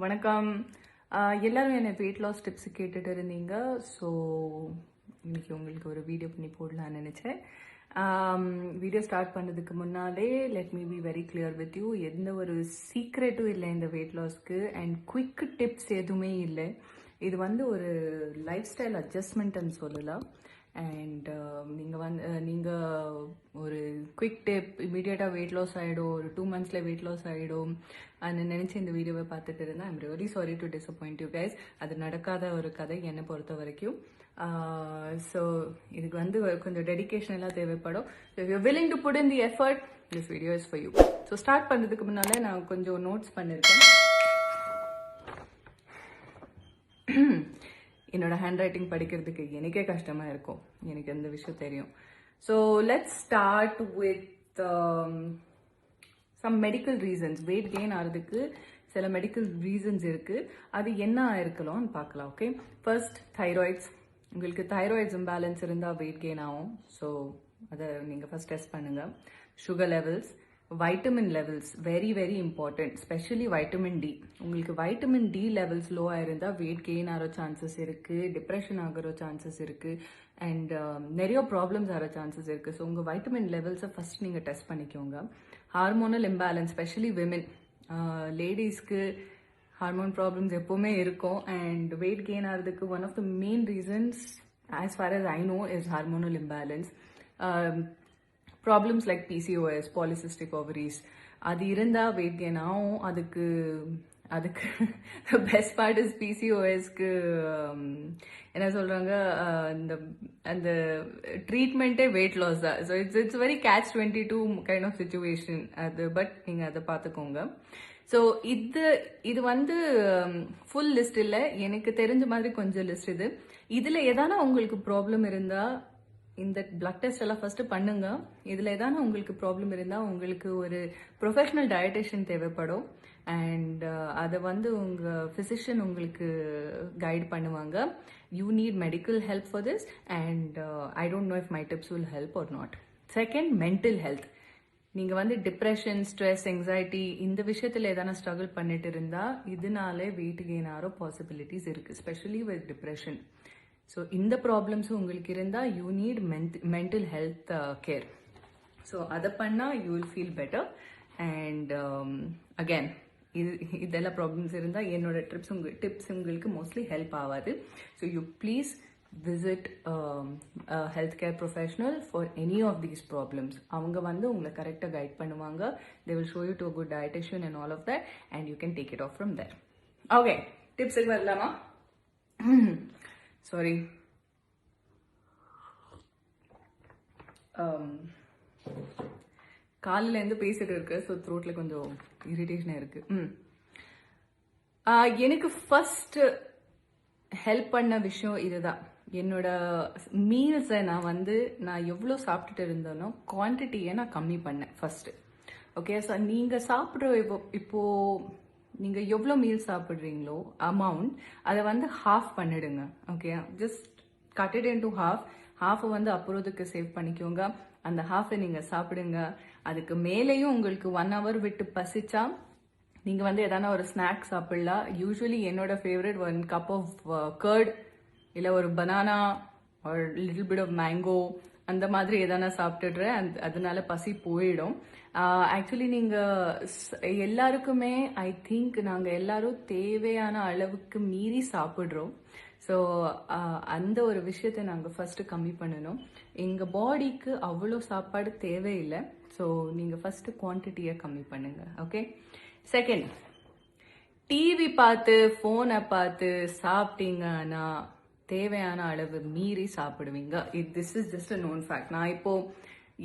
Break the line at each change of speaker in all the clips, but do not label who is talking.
வணக்கம். எல்லாரும் என்ன வெயிட் லாஸ் டிப்ஸ் கேட்டுட்டு இருந்தீங்க. ஸோ இன்னைக்கு உங்களுக்கு ஒரு வீடியோ பண்ணி போடலான்னு நினச்சேன். வீடியோ ஸ்டார்ட் பண்ணதுக்கு முன்னாலே let me be very clear with you. எந்த ஒரு சீக்ரெட்டும் இல்லை இந்த வெயிட் லாஸ்க்கு, அண்ட் குவிக் டிப்ஸ் எதுவுமே இல்லை. இது வந்து ஒரு லைஃப் ஸ்டைல் அட்ஜஸ்ட்மெண்ட்னு சொல்லலாம். அண்ட் நீங்கள் ஒரு குவிக் டிப் இமீடியட்டாக வெயிட் லாஸ் ஆகிடும், ஒரு 2 months வெயிட் லாஸ் ஆகிடும் அது நினச்சி இந்த வீடியோவை பார்த்துட்டு இருந்தேன். I'm really sorry to disappoint you guys. அது நடக்காத ஒரு கதை என்னை பொறுத்த வரைக்கும். ஸோ இதுக்கு வந்து கொஞ்சம் டெடிகேஷன் எல்லாம் தேவைப்படும். If you willing to put in the effort, this video is for you. So start பண்ணுறதுக்கு முன்னாலே நான் கொஞ்சம் நோட்ஸ் பண்ணியிருக்கேன். என்னோட ஹேண்ட் ரைட்டிங் படிக்கிறதுக்கு எனக்கே கஷ்டமாக இருக்கும், எனக்கு எந்த விஷயம் தெரியும். So let's start with some medical reasons. Weight gain ஆகிறதுக்கு சில மெடிக்கல் ரீசன்ஸ் இருக்குது. அது என்ன இருக்கலாம்னு பார்க்கலாம். Okay, first thyroids. உங்களுக்கு தைராய்ட்ஸ் இம்பேலன்ஸ் இருந்தால் வெயிட் கெயின் ஆகும். ஸோ அதை நீங்கள் ஃபர்ஸ்ட் டெஸ்ட் பண்ணுங்கள். Sugar levels, vitamin levels very very important, specially vitamin D. உங்களுக்கு வைட்டமின் டி லெவல்ஸ் லோவாக இருந்தால் வெயிட் கெயின் ஆகிற சான்சஸ் இருக்குது, டிப்ரெஷன் ஆகிற சான்சஸ் இருக்குது, அண்ட் நிறைய ப்ராப்ளம்ஸ் ஆகிற சான்சஸ் இருக்குது. ஸோ உங்கள் வைட்டமின் லெவல்ஸை ஃபஸ்ட் நீங்கள் டெஸ்ட் பண்ணிக்கோங்க. ஹார்மோனல் இம்பேலன்ஸ், ஸ்பெஷலி விமென், லேடிஸ்க்கு ஹார்மோன் ப்ராப்ளம்ஸ் எப்போவுமே இருக்கும். அண்ட் வெயிட் கெயின் ஆகிறதுக்கு one of the main reasons as far as I know is hormonal imbalance. Problems like PCOS, polycystic ovaries, அது இருந்தால் வெயிட் கெயின் ஆகும். அதுக்கு பெஸ்ட் பார்ட் இஸ் PCOSக்கு என்ன சொல்கிறாங்க, அந்த ட்ரீட்மெண்ட்டே வெயிட் லாஸ் தான். So it's very catch-22 kind of situation அது. பட் நீங்கள் அதை பார்த்துக்கோங்க. ஸோ இது வந்து ஃபுல் லிஸ்ட் இல்லை, எனக்கு தெரிஞ்ச மாதிரி கொஞ்சம் லிஸ்ட் இது. இதில் எதானா உங்களுக்கு ப்ராப்ளம் இருந்தால் இந்த பிளட் டெஸ்ட் எல்லாம் ஃபர்ஸ்ட் பண்ணுங்க. இதில் எதான உங்களுக்கு ப்ராப்ளம் இருந்தால் உங்களுக்கு ஒரு ப்ரொஃபஷனல் டயட்டிஷியன் தேவைப்படும். அண்ட் அதை வந்து உங்கள் ஃபிசிஷியன் உங்களுக்கு கைட் பண்ணுவாங்க. You need medical help for this, and I don't know if my tips will help or not. Second, mental health. நீங்கள் வந்து டிப்ரெஷன், ஸ்ட்ரெஸ், எங்ஸைட்டி இந்த விஷயத்தில் எதனா ஸ்ட்ரகிள் பண்ணிட்டு இருந்தால் இதனாலே வெயிட் கெயின் ஆகிற பாசிபிலிட்டிஸ் இருக்குது, ஸ்பெஷலி வித் டிப்ரெஷன். ஸோ இந்த ப்ராப்ளம்ஸும் உங்களுக்கு இருந்தால் you need mental health care. So அதை பண்ணால் you will feel better. And again இதெல்லாம் ப்ராப்ளம்ஸ் இருந்தால் என்னோட டிப்ஸ் உங்களுக்கு மோஸ்ட்லி ஹெல்ப் ஆகாது. So you please visit health care professional for any of these problems. அவங்க வந்து உங்களை கரெக்டாக கைட் பண்ணுவாங்க. They will show you to a good dietitian and all of that, and you can take it off from there. Okay, டிப்ஸுக்கு வரலாமா? Sorry, காலையிலேருந்து பேசிட்டு இருக்கு. ஸோ த்ரோட்டில் கொஞ்சம் இரிட்டேஷனாக இருக்குது. எனக்கு ஃபர்ஸ்ட் ஹெல்ப் பண்ண விஷயம் இதுதான். என்னோட மீல்ஸை நான் எவ்வளோ சாப்பிட்டுட்டு இருந்தேனோ குவான்டிட்டியை நான் கம்மி பண்ணேன் ஃபர்ஸ்ட்டு. ஓகே, ஸோ நீங்கள் சாப்பிட்ற இப்போது நீங்கள் எவ்வளோ மீல் சாப்பிட்றீங்களோ அமௌண்ட் அதை ஹாஃப் பண்ணிடுங்க. Okay, just cut it into ஹாஃபை அப்புறத்துக்கு சேவ் பண்ணிக்கோங்க. அந்த ஹாஃபை நீங்கள் சாப்பிடுங்க. அதுக்கு மேலேயும் உங்களுக்கு 1 hour விட்டு பசிச்சா நீங்கள் எதனா ஒரு ஸ்நாக் சாப்பிடலாம். யூஸ்வலி என்னோட ஃபேவரட் 1 cup of curd, இல்லை ஒரு பனானா ஒரு லிட்டில் பிட் ஆஃப் மேங்கோ, அந்த மாதிரி எதனா சாப்பிட்டுடுறேன். அதனால பசி போயிடும். ஆக்சுவலி நீங்கள் எல்லாருக்குமே ஐ திங்க் நாங்கள் எல்லாரும் தேவையான அளவுக்கு மீறி சாப்பிட்றோம். ஸோ அந்த ஒரு விஷயத்தை நாங்கள் ஃபர்ஸ்ட் கம்மி பண்ணணும். எங்கள் பாடிக்கு அவ்வளோ சாப்பாடு தேவையில்லை. ஸோ நீங்கள் ஃபர்ஸ்ட் குவான்டிட்டியை கம்மி பண்ணுங்க. ஓகே, செகண்ட், டிவி பார்த்து ஃபோனை பார்த்து சாப்பிட்டீங்கன்னா தேவையான அளவு மீறி சாப்பிடுவீங்க. This is just a known fact. நான் இப்போ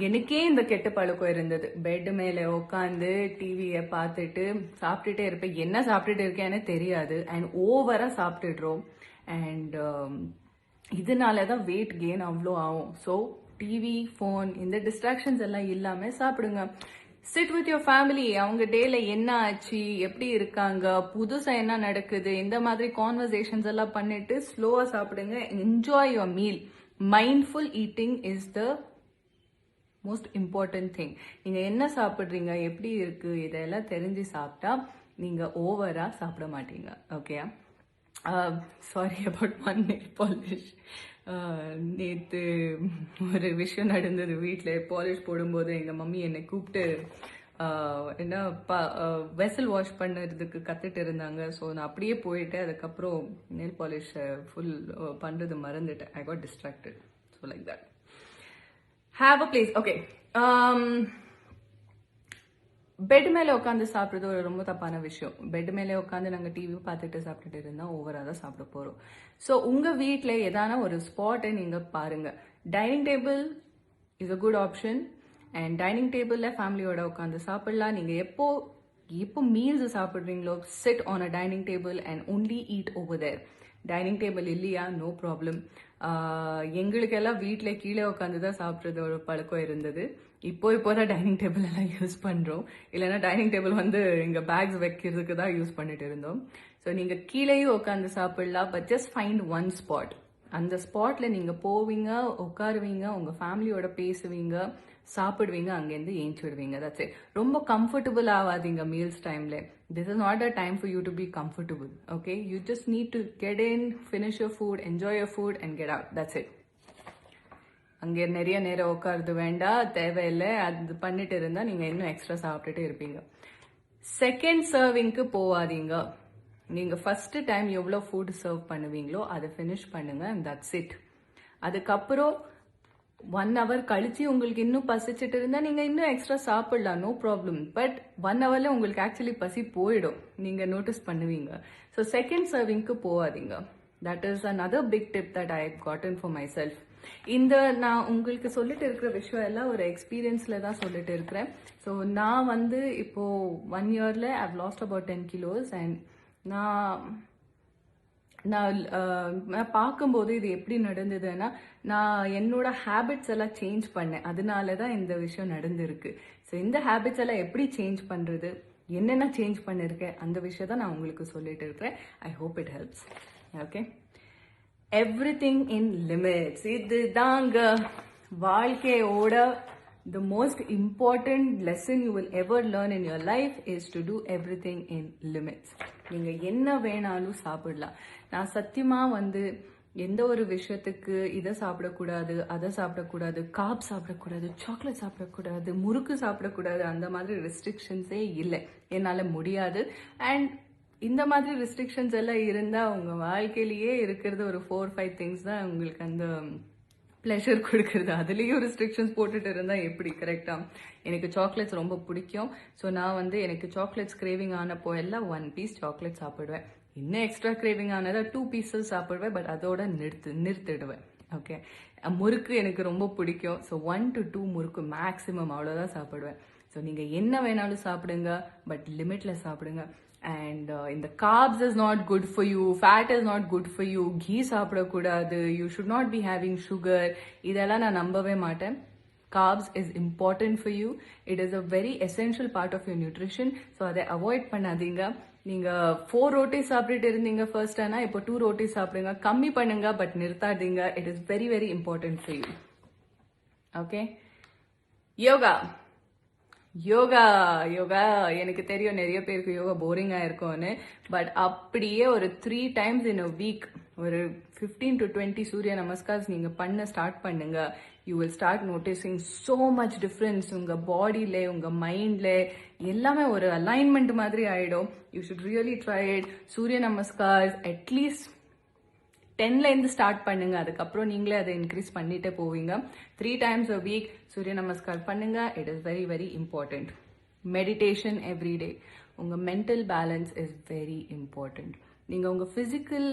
எனக்கே இந்த கெட்ட பழக்கம் இருந்தது. பெட் மேலே உட்காந்து டிவியை பார்த்துட்டு சாப்பிட்டுட்டே இருப்பேன். என்ன சாப்பிட்டுட்டு இருக்கேன்னு தெரியாது. அண்ட் ஓவராக சாப்பிட்டுடுறோம். அண்ட் இதனால தான் வெயிட் கெயின் அவ்வளோ ஆகும். ஸோ டிவி, ஃபோன் இந்த டிஸ்ட்ராக்ஷன்ஸ் எல்லாம் இல்லாமல் சாப்பிடுங்க. Sit with your family. அவங்க டேல என்ன ஆச்சு, எப்படி இருக்காங்க, புதுசாக என்ன நடக்குது, இந்த மாதிரி கான்வர்சேஷன்ஸ் எல்லாம் பண்ணிட்டு ஸ்லோவாக சாப்பிடுங்க. Enjoy your meal. Mindful eating is the most important thing. நீங்கள் என்ன சாப்பிட்றீங்க, எப்படி இருக்குது, இதெல்லாம் தெரிஞ்சு சாப்பிட்டா நீங்கள் ஓவராக சாப்பிட மாட்டீங்க. Okay, sorry about one nail polish. நேற்று ஒரு விஷயம் நடந்தது வீட்டில். பாலிஷ் போடும்போது எங்கள் மம்மி என்னை கூப்பிட்டு என்ன வெசல் வாஷ் பண்ணுறதுக்கு கற்றுட்டு இருந்தாங்க. ஸோ நான் அப்படியே போயிட்டு அதுக்கப்புறம் நெயில் பாலிஷ் ஃபுல் பண்ணுறது மறந்துட்டேன். I got distracted. So like that. Have a place. Okay, bed மேலே உட்காந்து சாப்பிட்றது ஒரு ரொம்ப தப்பான விஷயம். பெட் மேலே உட்காந்து நாங்கள் டிவி பார்த்துட்டு சாப்பிட்டுட்டு இருந்தால் ஓவராக தான் சாப்பிட போகிறோம். ஸோ உங்கள் வீட்டில் ஏதான ஒரு ஸ்பாட்டை நீங்கள் பாருங்கள். Dining table is a good option. And dining டேபிளில் ஃபேமிலியோட உட்காந்து சாப்பிடலாம். நீங்கள் எப்போ மீல்ஸ் சாப்பிட்றீங்களோ sit on a dining table and only eat over there. Dining table இல்லையா, நோ ப்ராப்ளம். எங்களுக்கெல்லாம் வீட்டில் கீழே உட்காந்து தான் சாப்பிட்றது ஒரு பழக்கம் இருந்தது. இப்போதான் டைனிங் டேபிள் எல்லாம் யூஸ் பண்ணுறோம். இல்லைன்னா டைனிங் டேபிள் வந்து எங்கள் பேக்ஸ் வைக்கிறதுக்கு தான் யூஸ் பண்ணிட்டு இருந்தோம். ஸோ நீங்கள் கீழேயும் உட்காந்து சாப்பிடலாம். But just find one spot. அந்த ஸ்பாட்டில் நீங்கள் போவீங்க, உட்காருவீங்க, உங்கள் ஃபேமிலியோட பேசுவீங்க, சாப்பிடுவீங்க, அங்கேருந்து ஏஞ்சிடுவீங்க. That's it. ரொம்ப கம்ஃபர்டபுள் ஆகாதீங்க மீல்ஸ் டைமில். This is not a time for you to be comfortable. Okay, you just need to get in, finish your food, enjoy your food and get out. That's it. அங்கே நிறைய நேரம் உட்காருது வேண்டாம், தேவையில்லை. அது பண்ணிட்டு இருந்தா நீங்க இன்னும் எக்ஸ்ட்ரா சாப்பிட்டுட்டு இருப்பீங்க. செகண்ட் சர்விங்க்கு போவாதீங்க. நீங்க ஃபர்ஸ்ட் டைம் எவ்வளோ ஃபுட் சர்வ் பண்ணுவீங்களோ அதை ஃபினிஷ் பண்ணுங்க and that's it. அதுக்கப்புறம் 1 hour கழிச்சு உங்களுக்கு இன்னும் பசிச்சுட்டு இருந்தா நீங்க இன்னும் எக்ஸ்ட்ரா சாப்பிடலாம், நோ ப்ராப்ளம். பட் 1 hourல உங்களுக்கு ஆக்சுவலி பசி போயிடும், நீங்க நோட்டீஸ் பண்ணுவீங்க. ஸோ செகண்ட் சர்விங்க்கு போவாதீங்க. That is another big tip that I have gotten for myself. இந்த நான் உங்களுக்கு சொல்லிட்டு இருக்கிற விஷயம் எல்லாம் ஒரு எக்ஸ்பீரியன்ஸ்ல தான் சொல்லிட்டு இருக்கிறேன். ஸோ நான் வந்து இப்போ 1 yearல I have lost about 10 kilos and நான் பார்க்கும்போது இது எப்படி நடந்ததுன்னா, நான் என்னோட ஹேபிட்ஸ் எல்லாம் சேஞ்ச் பண்ணேன். அதனால தான் இந்த விஷயம் நடந்திருக்கு. ஸோ இந்த ஹேபிட்ஸ் எல்லாம் எப்படி சேஞ்ச் பண்ணுறது, என்னென்ன சேஞ்ச் பண்ணியிருக்கேன், அந்த விஷயத்த நான் உங்களுக்கு சொல்லிட்டு இருக்கிறேன். I hope it helps. Okay, everything in limits. இது தாங்க வாழ்க்கையோட the most important lesson you will ever learn in your life is to do everything in limits. நீங்க என்ன வேணாலும் சாப்பிடலாம். நான் சத்தியமா வந்து எந்த ஒரு விஷயத்துக்கு இதை சாப்பிடக்கூடாது, அதை சாப்பிடக்கூடாது, காப் சாப்பிடக்கூடாது, சாக்லேட் சாப்பிடக்கூடாது, முறுக்கு சாப்பிடக்கூடாது, அந்த மாதிரி ரெஸ்ட்ரிக்ஷன்ஸே இல்லை. என்னால் முடியாது. அண்ட் இந்த மாதிரி ரெஸ்ட்ரிக்ஷன்ஸ் எல்லாம் இருந்தால் உங்கள் வாழ்க்கையிலேயே இருக்கிறது ஒரு 4-5 திங்ஸ் தான் உங்களுக்கு அந்த ப்ளஷர் கொடுக்குறது. அதுலேயும் ரெஸ்ட்ரிக்ஷன்ஸ் போட்டுட்டு இருந்தால் எப்படி? கரெக்டாக. எனக்கு சாக்லேட்ஸ் ரொம்ப பிடிக்கும். ஸோ நான் வந்து எனக்கு சாக்லேட்ஸ் கிரேவிங் ஆனப்போ எல்லாம் 1 piece சாக்லேட் சாப்பிடுவேன். இன்னும் எக்ஸ்ட்ரா கிரேவிங் ஆனதா 2 pieces சாப்பிடுவேன். பட் அதோட நிறுத்திடுவேன். ஓகே, முறுக்கு எனக்கு ரொம்ப பிடிக்கும். ஸோ 1 to 2 முறுக்கு மேக்ஸிமம் அவ்வளோதான் சாப்பிடுவேன். ஸோ நீங்கள் என்ன வேணாலும் சாப்பிடுங்க, பட் லிமிட்டில் சாப்பிடுங்க. And in the carbs is not good for you, fat is not good for you, ghee சாப்பிடக்கூடாது, you should not be having sugar. இதெல்லாம் நான் நம்பவே மாட்டேன். Carbs is important for you. It is a very essential part of your nutrition. So அதை avoid பண்ணாதீங்க. நீங்க 4 rotis சாப்பிட்டுட்டு இருந்தீங்க ஃபர்ஸ்ட், ஆனா இப்போ 2 rotis சாப்பிடுங்க. கம்மி பண்ணுங்க, பட் நிறுத்தாதீங்க. It is very very important for you. Okay, yoga எனக்கு தெரியும் நிறைய பேருக்கு யோகா போரிங்கா இருக்கும்னு. பட் அப்படியே ஒரு 3 times in a week ஒரு 15 to 20 சூரிய நமஸ்கார்ஸ் நீங்க பண்ண ஸ்டார்ட் பண்ணுங்க. You will start noticing so much difference. உங்க பாடியில, உங்க மைண்ட்ல எல்லாமே ஒரு அலைன்மெண்ட் மாதிரி ஆயிடும். You should really try it. சூரிய நமஸ்கார்ஸ் அட்லீஸ்ட் 10ல இருந்து ஸ்டார்ட் பண்ணுங்க. அதுக்கப்புறம் நீங்களே அதை இன்க்ரீஸ் பண்ணிட்டே போவீங்க. 3 times a week surya namaskar பண்ணுங்க. It is very very important. Meditation every day. உங்க mental balance is very important. நீங்க உங்க பிசிக்கல்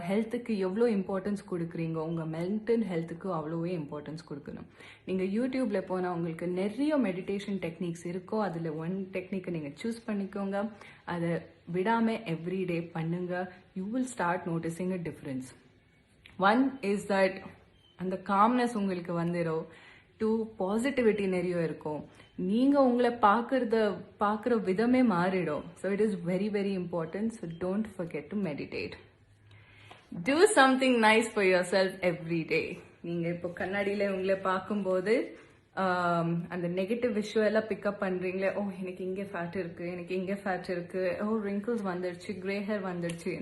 ஹெல்த்துக்கு எவ்வளோ இம்பார்ட்டன்ஸ் கொடுக்குறீங்க, உங்கள் மென்டல் ஹெல்த்துக்கு அவ்வளோவே இம்பார்ட்டன்ஸ் கொடுக்கணும். நீங்கள் யூடியூப்பில் போனால் உங்களுக்கு நிறைய மெடிடேஷன் டெக்னிக்ஸ் இருக்கோ. அதில் 1 டெக்னிக்கை நீங்கள் சூஸ் பண்ணிக்கோங்க. அதை விடாமல் எவ்ரிடே பண்ணுங்க. You will start noticing a difference. 1 is that அந்த காம்னஸ் உங்களுக்கு வந்துடும். 2 பாசிட்டிவிட்டி நிறைய இருக்கும். நீங்கள் உங்களை பார்க்குற விதமே மாறிடும். So it is very very important. So don't forget to meditate. Do something nice for yourself every day. நீங்க இப்போ கண்ணாடியில உங்களை பார்க்கும்போது அந்த நெகட்டிவ் விஷயம் எல்லாம் பிக்கப் பண்ணுறீங்களே, ஓ எனக்கு இங்கே ஃபேட் இருக்குது, எனக்கு இங்கே ஃபேட் இருக்குது, ஓ ரிங்கிள்ஸ் வந்துடுச்சு, கிரே ஹேர் வந்துடுச்சு.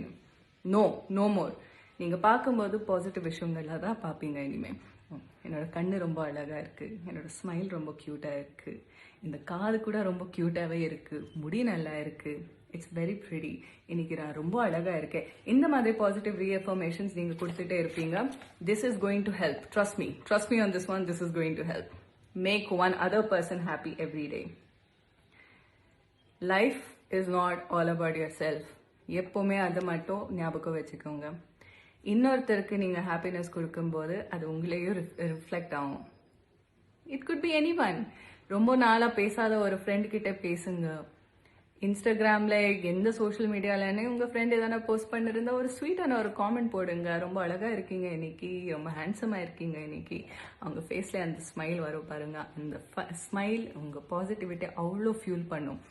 No, no more. நீங்கள் பார்க்கும்போது பாசிட்டிவ் விஷயங்கள்லாம் தான் பார்ப்பீங்க இனிமேல். என்னோட கண்ணு ரொம்ப அழகாக இருக்குது, என்னோட ஸ்மைல் ரொம்ப க்யூட்டாக இருக்குது, இந்த காது கூட ரொம்ப க்யூட்டாகவே இருக்குது, முடி நல்லா இருக்குது, இட்ஸ் வெரி ப்ரிட்டி, இன்னைக்கு நான் ரொம்ப அழகாக இருக்கேன். இந்த மாதிரி பாசிட்டிவ் ரீஅஃபர்மேஷன்ஸ் நீங்கள் கொடுத்துட்டே இருப்பீங்க. This is going to help. Trust me on this one. This is going to help. Make one other person happy every day. Life is not all about yourself. எப்போவுமே அதை மட்டும் ஞாபகம் வச்சுக்கோங்க. இன்னொருத்தருக்கு நீங்கள் ஹாப்பினஸ் கொடுக்கும்போது அது உங்களையும் ரிஃப்ளெக்ட் ஆகும். It could be any one. ரொம்ப நாளாக பேசாத ஒரு ஃப்ரெண்ட் கிட்ட பேசுங்க. இன்ஸ்டாகிராமில் எந்த சோஷியல் மீடியாலன்னு உங்கள் ஃப்ரெண்ட் எதனா போஸ்ட் பண்ணிருந்தா ஒரு ஸ்வீட்டான ஒரு காமெண்ட் போடுங்க. ரொம்ப அழகாக இருக்கீங்க இன்னைக்கு, ரொம்ப ஹேண்ட்ஸமாக இருக்கீங்க இன்னைக்கு. அவங்க ஃபேஸில் அந்த ஸ்மைல் வரும் பாருங்க. அந்த ஸ்மைல் உங்கள் பாசிட்டிவிட்டி அவ்வளோ ஃபியூல் பண்ணும்.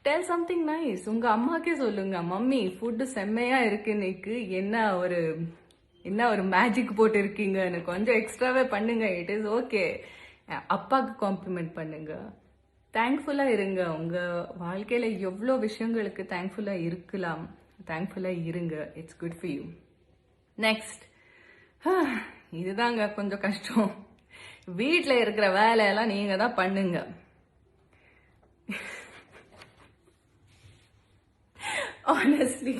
Tell something nice. உங்கள் அம்மாக்கே சொல்லுங்க, மம்மி ஃபுட்டு செம்மையாக இருக்கு இன்னைக்கு, என்ன ஒரு மேஜிக் போட்டு இருக்கீங்கன்னு கொஞ்சம் எக்ஸ்ட்ராவே பண்ணுங்க. It is okay. அப்பாவுக்கு காம்ப்ளிமெண்ட் பண்ணுங்க. தேங்க்ஃபுல்லாக இருங்க. உங்கள் வாழ்க்கையில் எவ்வளோ விஷயங்களுக்கு தேங்க்ஃபுல்லாக இருக்கலாம். தேங்க்ஃபுல்லாக இருங்க. It's good for you. Next, இதுதாங்க கொஞ்சம் கஷ்டம். வீட்டில் இருக்கிற வேலையெல்லாம் நீங்கள் தான் பண்ணுங்க. ஆனஸ்ட்லி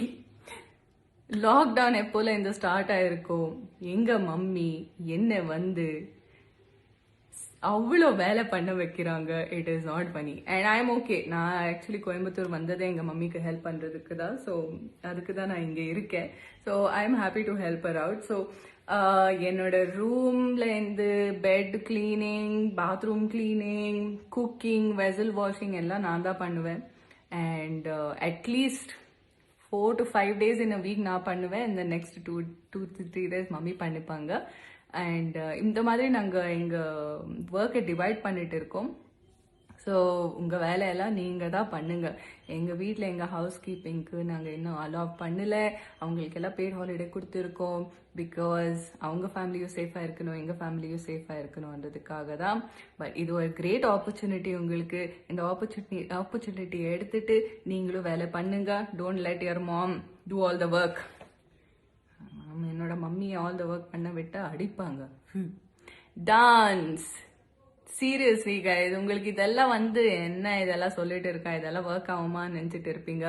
லாக்டவுன் எப்போல இந்த ஸ்டார்ட் ஆயிருக்கோம், எங்கள் மம்மி என்னை வந்து அவ்வளோ வேலை பண்ண வைக்கிறாங்க. It is not funny and I am okay. நான் ஆக்சுவலி கோயம்புத்தூர் வந்ததே எங்கள் மம்மிக்கு ஹெல்ப் பண்ணுறதுக்கு தான். ஸோ அதுக்கு தான் நான் இங்கே இருக்கேன். So I am happy to help her out. So என்னோட ரூம்லேருந்து bed cleaning, bathroom cleaning, cooking, vessel washing எல்லாம் நான் தான் பண்ணுவேன். And at least 4 to 5 days in a week நான் பண்ணுவேன். இந்த நெக்ஸ்ட் 2 to 3 days மம்மி பண்ணிப்பாங்க. அண்ட் இந்த மாதிரி நாங்கள் எங்கள் ஒர்க்கை டிவைட் பண்ணிட்டு இருக்கோம். ஸோ உங்கள் வேலையெல்லாம் நீங்கள் தான் பண்ணுங்கள். எங்கள் வீட்டில் எங்கள் ஹவுஸ் கீப்பிங்க்கு நாங்கள் இன்னும் அலோவ் பண்ணலை. அவங்களுக்கெல்லாம் பெய்ட் ஹாலிடே கொடுத்துருக்கோம். பிகாஸ் அவங்க ஃபேமிலியும் சேஃபாக இருக்கணும், எங்கள் ஃபேமிலியும் சேஃபாக இருக்கணுன்றதுக்காக தான். பட் இது ஒரு கிரேட் ஆப்பர்ச்சுனிட்டி உங்களுக்கு. இந்த ஆப்பர்ச்சுனிட்டியை எடுத்துட்டு நீங்களும் வேலை பண்ணுங்க. Don't let your mom do all the work. என்னோட மம்மி ஆல் த ஒர்க் பண்ண விட்டு அடிப்பாங்க. டான்ஸ். சீரியஸ்லி கைஸ், உங்களுக்கு இதெல்லாம் வந்து என்ன இதெல்லாம் சொல்லிட்டு இருக்கா, இதெல்லாம் ஒர்க் ஆகுமான்னு நினச்சிட்டு இருப்பீங்க.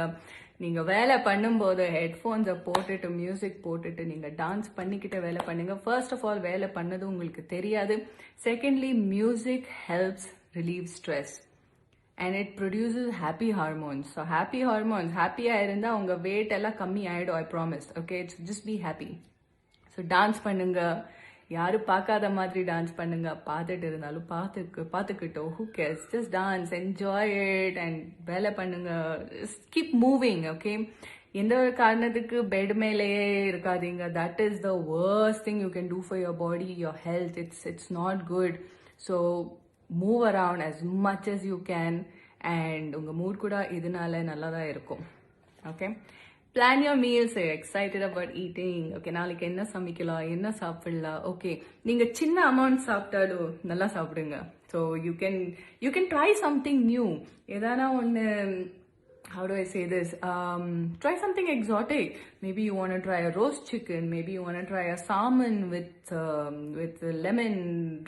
நீங்கள் வேலை பண்ணும்போது ஹெட்ஃபோன்ஸை போட்டுட்டு மியூசிக் போட்டுட்டு நீங்கள் டான்ஸ் பண்ணிக்கிட்ட வேலை பண்ணுங்க. ஃபர்ஸ்ட் ஆஃப் ஆல் வேலை பண்ணது உங்களுக்கு தெரியாது. Secondly, music helps relieve stress and it produces happy hormones. So happy hormones, ஹாப்பியாக இருந்தால் உங்கள் வெயிட் எல்லாம் கம்மி ஆகிடும். I promise. Okay, it's just be happy. So dance பண்ணுங்க. யாரும் பார்க்காத மாதிரி டான்ஸ் பண்ணுங்க. பார்த்துட்டு இருந்தாலும் பார்த்துக்கிட்டோம், who cares, just dance, enjoy it and வேலை பண்ணுங்க. keep moving. Okay, எந்த ஒரு காரணத்துக்கு பெட் மேலேயே இருக்காதீங்க. that is the worst thing you can do for your body, your health. It's not good. So move around as much as you can and உங்கள் mood கூட இதனால நல்லா தான் இருக்கும். Okay, plan your meals. Excited about eating. Okay, நாளைக்கு என்ன சமைக்கலாம், என்ன சாப்பிடலாம். ஓகே, நீங்கள் சின்ன அமௌண்ட் சாப்பிட்டாலும் நல்லா சாப்பிடுங்க. So you can try something new. எதானா ஒன்று, how do I say this? Try something exotic. Maybe you want to try a roast chicken. Maybe you want to try a salmon with lemon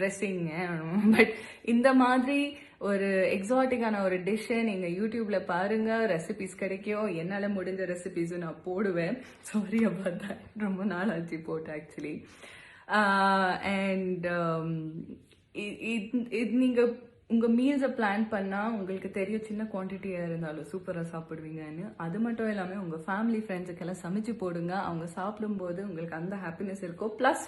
dressing. I don't know. But இந்த மாதிரி ஒரு எக்ஸாட்டிக்கான ஒரு டிஷ்ஷை நீங்கள் யூடியூப்பில் பாருங்கள். ரெசிபிஸ் கிடைக்கும். என்னால் முடிஞ்ச ரெசிபிஸும் நான் போடுவேன். Sorry about that. ரொம்ப நாள் ஆச்சு போட்டு ஆக்சுவலி. அண்ட் இது நீங்கள் உங்கள் மீல்ஸை பிளான் பண்ணால் உங்களுக்கு தெரியும் சின்ன குவான்டிட்டியாக இருந்தாலும் சூப்பராக சாப்பிடுவீங்கன்னு. அது மட்டும் இல்லாமல் உங்கள் ஃபேமிலி ஃப்ரெண்ட்ஸுக்கெல்லாம் சமைச்சு போடுங்க. அவங்க சாப்பிடும்போது உங்களுக்கு அந்த ஹாப்பினஸ் இருக்கும். ப்ளஸ்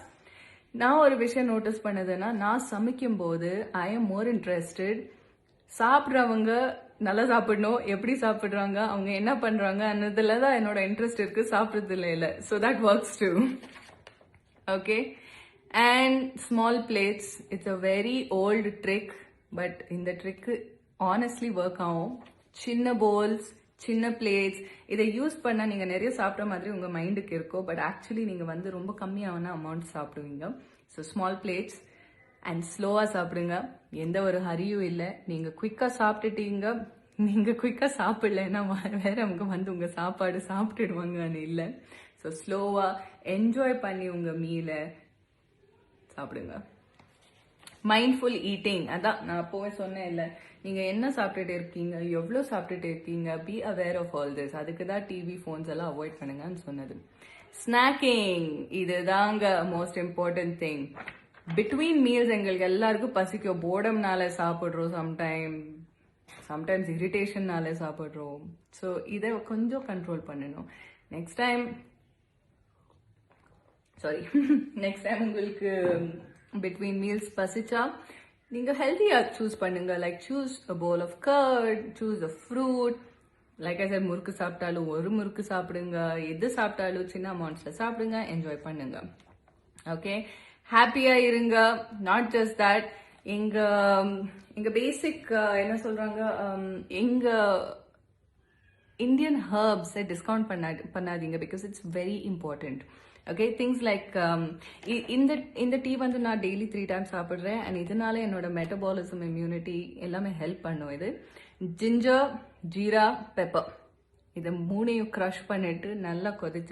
நான் ஒரு விஷயம் நோட்டீஸ் பண்ணதுன்னா, நான் சமைக்கும் போது ஐ எம் மோர் இன்ட்ரெஸ்டட். சாப்பிட்றவங்க நல்லா சாப்பிடணும், எப்படி சாப்பிட்றாங்க, அவங்க என்ன பண்ணுறாங்க அன்னதில் தான் என்னோட இன்ட்ரெஸ்ட் இருக்குது, சாப்பிட்றதுல இல்லை. So that works too. Okay, and small plates. It's a very old trick. But இந்த ட்ரிக்கு ஆனஸ்ட்லி ஒர்க் ஆகும். சின்ன பவுல்ஸ், சின்ன பிளேட்ஸ், இதை யூஸ் பண்ணால் நீங்கள் நிறைய சாப்பிட்ற மாதிரி உங்கள் மைண்டுக்கு இருக்கும். பட் ஆக்சுவலி நீங்கள் வந்து ரொம்ப கம்மியான அமௌண்ட் சாப்பிடுவீங்க. ஸோ ஸ்மால் பிளேட்ஸ் அண்ட் ஸ்லோவாக சாப்பிடுங்க. எந்த ஒரு ஹரியும் இல்லை. நீங்கள் குயிக்காக சாப்பிட்டுட்டீங்க, நீங்கள் குயிக்காக சாப்பிடலன்னா வேறவங்க வந்து உங்கள் சாப்பாடு சாப்பிட்டுடுவாங்கன்னு இல்லை. ஸோ ஸ்லோவாக என்ஜாய் பண்ணி உங்கள் மீலை சாப்பிடுங்க. மைண்ட்ஃபுல் ஈட்டிங், அதான் நான் அப்போவே சொன்னேன் இல்லை, நீங்கள் என்ன சாப்பிட்டுட்டு இருக்கீங்க, எவ்வளோ சாப்பிட்டுட்டு இருக்கீங்க, be aware of all this. அதுக்கு தான் டிவி ஃபோன்ஸ் எல்லாம் அவாய்ட் பண்ணுங்கன்னு சொன்னது. ஸ்நாக்கிங், இதுதாங்க most important thing. Between meals எங்களுக்கு எல்லாருக்கும் பசிக்கும். போர்டம்னால சாப்பிட்றோம், சம்டைம்ஸ் இரிட்டேஷன்னால சாப்பிட்றோம். ஸோ இதை கொஞ்சம் கண்ட்ரோல் பண்ணணும். நெக்ஸ்ட் டைம் உங்களுக்கு பிட்வீன் மீல்ஸ் பசிச்சா நீங்கள் ஹெல்த்தியாக சூஸ் பண்ணுங்க. Like choose a bowl of curd, choose a fruit. Like I sir, முறுக்கு சாப்பிட்டாலும் ஒரு முறுக்கு சாப்பிடுங்க, எது சாப்பிட்டாலும் சின்ன அமௌண்ட்ஸில் சாப்பிடுங்க, என்ஜாய் பண்ணுங்க. ஓகே, ஹாப்பியாக இருங்க. நாட் ஜஸ்ட் தட், எங்க பேசிக் என்ன சொல்றாங்க, எங்க இந்தியன் ஹர்ப்ஸை டிஸ்கவுண்ட் பண்ணாதீங்க, because it's very important. Okay, things like இந்த டீ வந்து நான் டெய்லி 3 times சாப்பிட்றேன். அண்ட் இதனால என்னோட மெட்டபாலிசம், இம்யூனிட்டி எல்லாமே ஹெல்ப் பண்ணும். இது ஜிஞ்சர், ஜீரா, பெப்பர், இதை 3ஐயும் க்ரஷ் பண்ணிட்டு நல்லா கொதிச்ச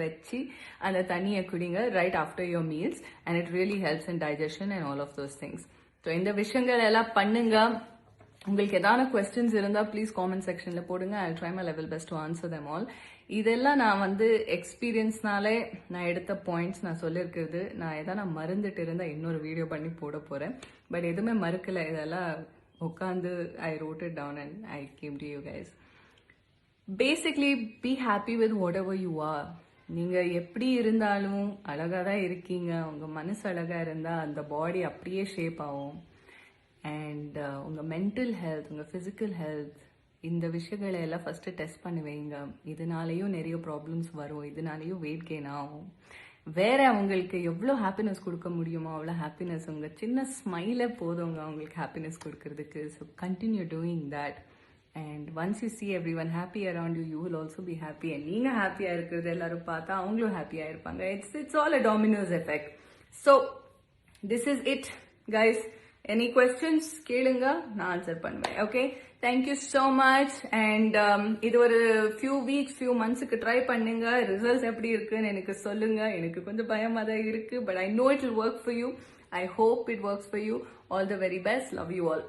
வச்சு அந்த தண்ணியை குடிங்க right after your meals. And it really helps in digestion and all of those things. So இந்த விஷயங்கள் எல்லாம் பண்ணுங்க. உங்களுக்கு ஏதாவது கொஸ்டின்ஸ் இருந்தால் ப்ளீஸ் காமெண்ட் செக்ஷனில் போடுங்க. I try my level best to answer them all. இதெல்லாம் நான் வந்து எக்ஸ்பீரியன்ஸ்னாலே நான் எடுத்த பாயிண்ட்ஸ் நான் சொல்லியிருக்கிறது. நான் எதாவது நான் மறந்துட்டு இருந்தால் இன்னொரு வீடியோ பண்ணி போட போகிறேன். பட் எதுவுமே மறுக்கலை, இதெல்லாம் உட்காந்து I wrote it down and I came to you guys. Basically be happy with whatever you are. நீங்கள் எப்படி இருந்தாலும் அழகாக தான் இருக்கீங்க. உங்கள் மனசு அழகாக இருந்தால் அந்த பாடி அப்படியே ஷேப் ஆகும். அண்ட் உங்கள் மென்டல் ஹெல்த், உங்கள் ஃபிசிக்கல் ஹெல்த், இந்த விஷயங்களை எல்லாம் ஃபஸ்ட்டு டெஸ்ட் பண்ணி வைங்க. இதனாலேயும் நிறைய ப்ராப்ளம்ஸ் வரும், இதனாலேயும் வெயிட் கெயின் ஆகும். வேற அவங்களுக்கு எவ்வளோ ஹாப்பினஸ் கொடுக்க முடியுமோ அவ்வளோ ஹாப்பினஸ், உங்கள் சின்ன ஸ்மைலே போதுங்க அவங்களுக்கு ஹாப்பினஸ் கொடுக்கறதுக்கு. So continue doing that. And once you see everyone happy around you, you will also be happy. And நீங்கள் ஹாப்பியாக இருக்கிறது எல்லாரும் பார்த்தா அவங்களும் ஹாப்பியாக இருப்பாங்க. It's all a dominoes effect. So this is it guys. Any questions கேளுங்க, நான் ஆன்சர் பண்ணுவேன். Okay, thank you so much. And இது ஒரு few monthsக்கு ட்ரை பண்ணுங்க. ரிசல்ட்ஸ் எப்படி இருக்குன்னு எனக்கு சொல்லுங்க. எனக்கு கொஞ்சம் பயமாக தான் இருக்கு, but I know it will work for you. I hope it works for you. All the very best. Love you all.